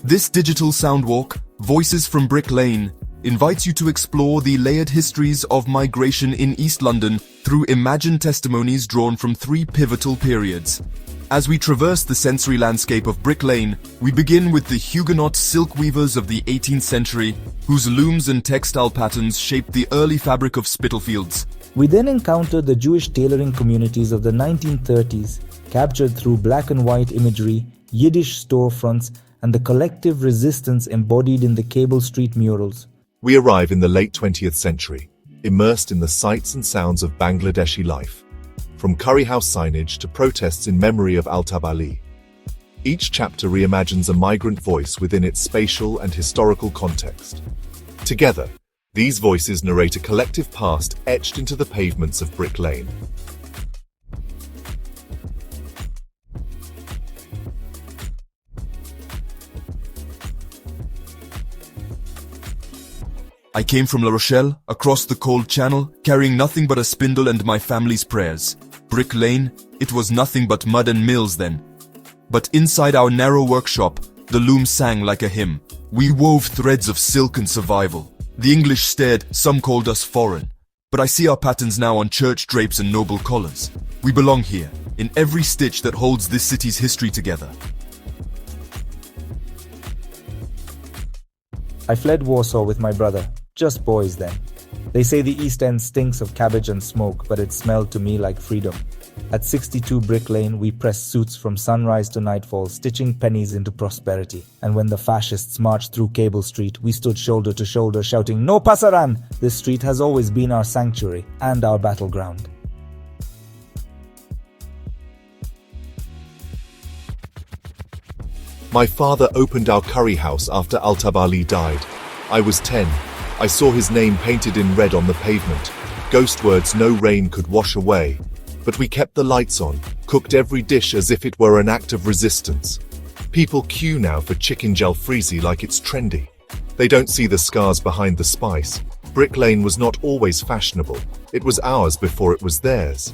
This digital soundwalk, Voices from Brick Lane, invites you to explore the layered histories of migration in East London through imagined testimonies drawn from 3 pivotal periods. As we traverse the sensory landscape of Brick Lane, we begin with the Huguenot silk weavers of the 18th century, whose looms and textile patterns shaped the early fabric of Spitalfields. We then encounter the Jewish tailoring communities of the 1930s, captured through black and white imagery, Yiddish storefronts, and the collective resistance embodied in the Cable Street murals. We arrive in the late 20th century, immersed in the sights and sounds of Bangladeshi life, from curry house signage to protests in memory of Al-Tabali. Each chapter reimagines a migrant voice within its spatial and historical context. Together, these voices narrate a collective past etched into the pavements of Brick Lane. I came from La Rochelle, across the cold channel, carrying nothing but a spindle and my family's prayers. Brick Lane, it was nothing but mud and mills then. But inside our narrow workshop, the loom sang like a hymn. We wove threads of silk and survival. The English stared, some called us foreign. But I see our patterns now on church drapes and noble collars. We belong here, in every stitch that holds this city's history together. I fled Warsaw with my brother, just boys then. They say the East End stinks of cabbage and smoke, but it smelled to me like freedom. At 62 Brick Lane, we pressed suits from sunrise to nightfall, stitching pennies into prosperity. And when the fascists marched through Cable Street, we stood shoulder to shoulder shouting, "No pasaran!" This street has always been our sanctuary and our battleground. My father opened our curry house after Al-Tabali died. I was 10. I saw his name painted in red on the pavement. Ghost words no rain could wash away. But we kept the lights on, cooked every dish as if it were an act of resistance. People queue now for chicken jalfrezi like it's trendy. They don't see the scars behind the spice. Brick Lane was not always fashionable. It was ours before it was theirs.